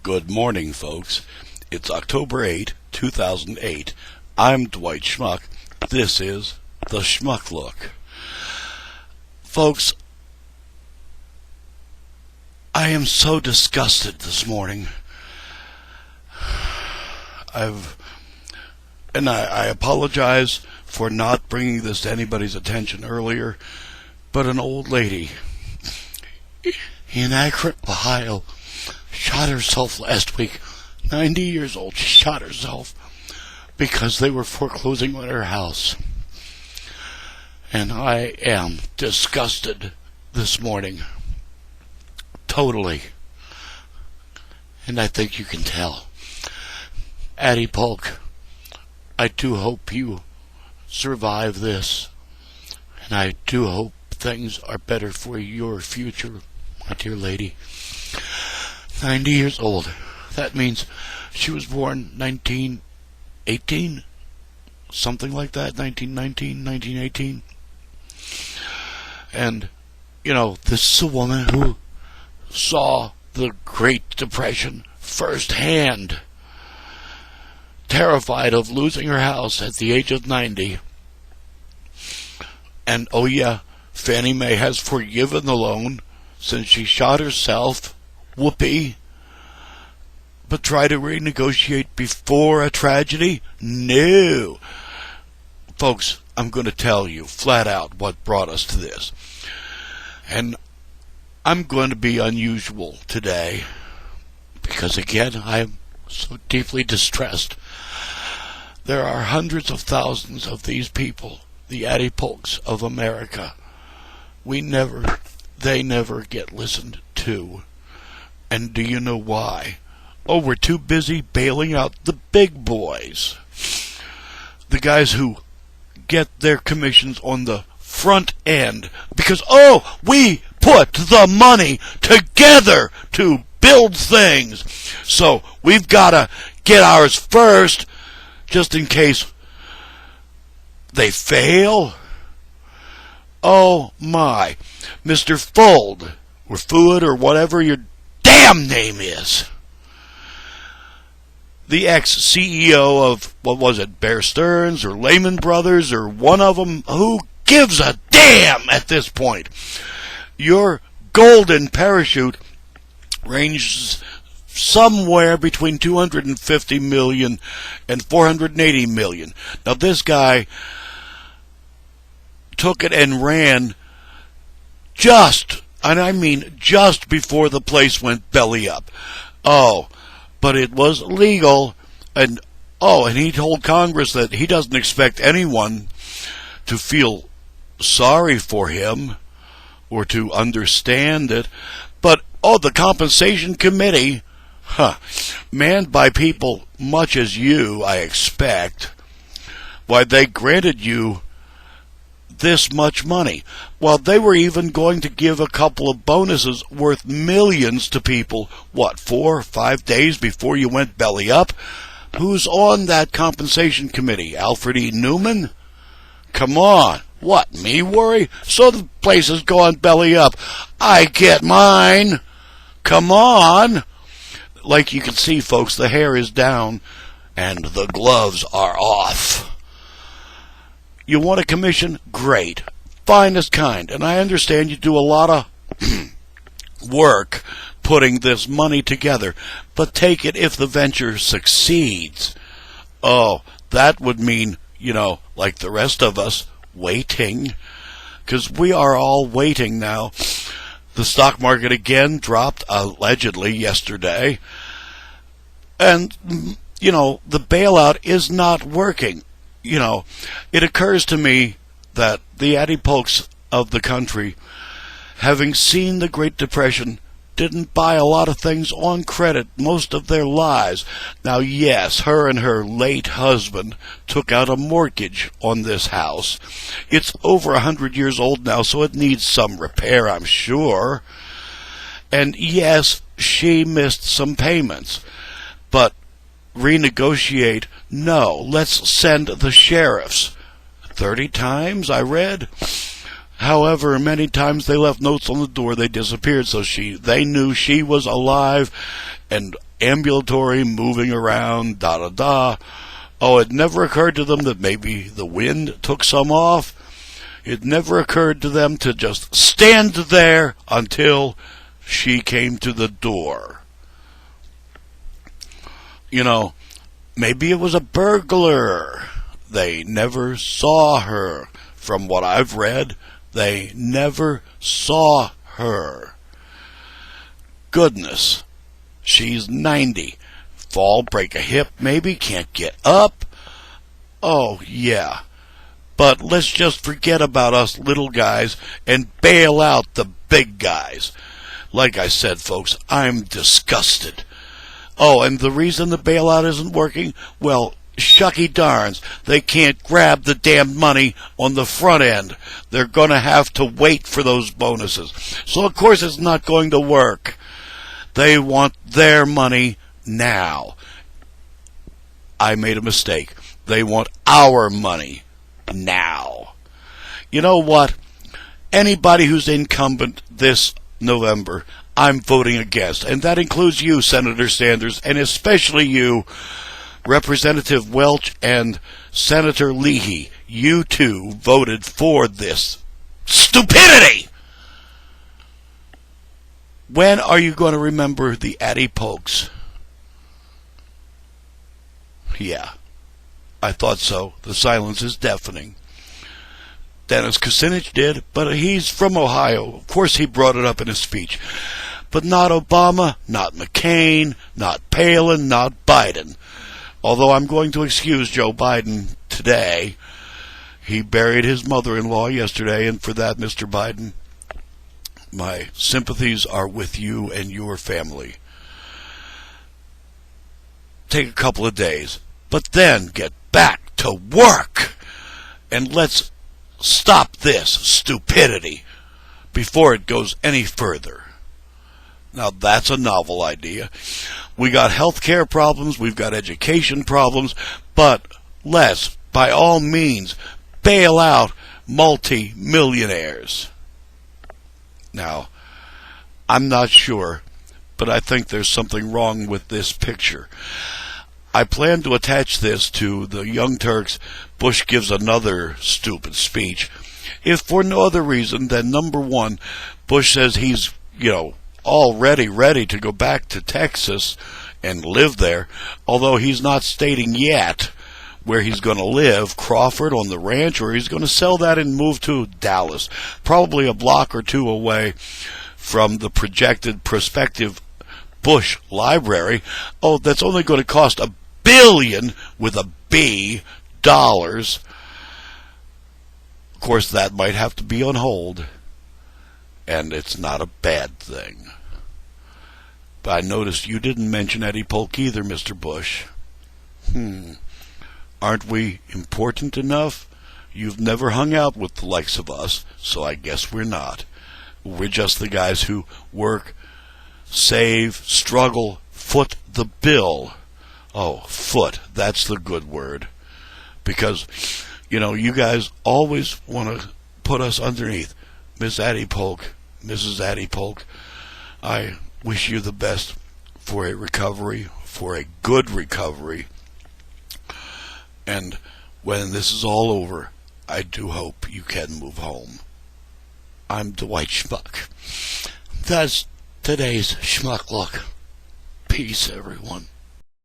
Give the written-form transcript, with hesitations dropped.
Good morning, folks. It's October 8, 2008. I'm Dwight Schmuck. This is the Schmuck Look. Folks, I am so disgusted this morning. I apologize for not bringing this to anybody's attention earlier, but an old lady in Akron, Ohio, shot herself last week. 90 years old, she shot herself because they were foreclosing on her house. And I am disgusted this morning. Totally. And I think you can tell. Addie Polk, I do hope you survive this. And I do hope things are better for your future, my dear lady. 90 years old. That means she was born 1918? Something like that, 1919, 1918. And, this is a woman who saw the Great Depression firsthand, terrified of losing her house at the age of 90. And, oh yeah, Fannie Mae has forgiven the loan since she shot herself. Whoopee. But try to renegotiate before a tragedy? No. Folks, I'm going to tell you flat out what brought us to this. And I'm going to be unusual today because, again, I'm so deeply distressed. There are hundreds of thousands of these people, the Addie Polks of America. They never get listened to. And do you know why? Oh, we're too busy bailing out the big boys. The guys who get their commissions on the front end because, we put the money together to build things. So we've got to get ours first just in case they fail. Oh my. Mr. Fold, or Food, or whatever your damn name is. The ex-CEO of, Bear Stearns or Lehman Brothers or one of them, who gives a damn at this point? Your golden parachute ranges somewhere between $250 million and $480 million. Now this guy took it and ran just before the place went belly up. But it was legal, and he told Congress that he doesn't expect anyone to feel sorry for him or to understand it. But, the compensation committee, manned by people much as you, I expect, why, they granted you this much money. Well, they were even going to give a couple of bonuses worth millions to people, 4 or 5 days before you went belly up? Who's on that compensation committee? Alfred E. Newman? Come on. What, me worry? So the place has gone belly up. I get mine. Come on. Like you can see, folks, the hair is down and the gloves are off. You want a commission? Great. Finest kind. And I understand you do a lot of work putting this money together. But take it if the venture succeeds. That would mean, like the rest of us, waiting. Because we are all waiting now. The stock market again dropped, allegedly, yesterday. And, the bailout is not working. It occurs to me that the Addie Polks of the country, having seen the Great Depression, didn't buy a lot of things on credit most of their lives. Now, yes, her and her late husband took out a mortgage on this house. It's over 100 years old now, so it needs some repair, I'm sure. And yes, she missed some payments. But renegotiate? No, let's send the sheriffs. 30 times, I read. However, many times they left notes on the door, they disappeared, so they knew she was alive, and ambulatory, moving around, da-da-da. Oh, it never occurred to them that maybe the wind took some off. It never occurred to them to just stand there until she came to the door. You know, maybe it was a burglar. They never saw her. From what I've read, they never saw her. Goodness, she's 90. Fall, break a hip, maybe, can't get up. Oh, yeah. But let's just forget about us little guys and bail out the big guys. Like I said, folks, I'm disgusted. Oh, and the reason the bailout isn't working? Well, shucky darns, they can't grab the damn money on the front end. They're going to have to wait for those bonuses. So, of course, it's not going to work. They want their money now. I made a mistake. They want our money now. You know what? Anybody who's incumbent this November, I'm voting against. And that includes you, Senator Sanders, and especially you, Representative Welch and Senator Leahy. You two voted for this stupidity. When are you going to remember the Addie Polks? Yeah, I thought so. The silence is deafening. Dennis Kucinich did, but he's from Ohio. Of course he brought it up in his speech. But not Obama, not McCain, not Palin, not Biden. Although I'm going to excuse Joe Biden today. He buried his mother-in-law yesterday, and for that, Mr. Biden, my sympathies are with you and your family. Take a couple of days, but then get back to work. And let's stop this stupidity before it goes any further. Now that's a novel idea. We got healthcare problems, we've got education problems, but let's, by all means, bail out multi-millionaires. Now, I'm not sure, but I think there's something wrong with this picture. I plan to attach this to the Young Turks. Bush gives another stupid speech, if for no other reason than, number one, Bush says he's, already ready to go back to Texas and live there, although he's not stating yet where he's going to live, Crawford on the ranch, or he's going to sell that and move to Dallas, probably a block or two away from the projected prospective Bush Library. Oh, that's only going to cost $1 billion with a B dollars. Of course, that might have to be on hold, and it's not a bad thing. But I noticed you didn't mention Addie Polk either, Mr. Bush. Aren't we important enough? You've never hung out with the likes of us, so I guess we're not. We're just the guys who work, save, struggle, foot the bill. Oh, foot, that's the good word. Because, you guys always want to put us underneath. Miss Addie Polk, Mrs. Addie Polk, I wish you the best for a recovery, for a good recovery. And when this is all over, I do hope you can move home. I'm Dwight Schmuck. That's today's Schmuck Look. Peace, everyone.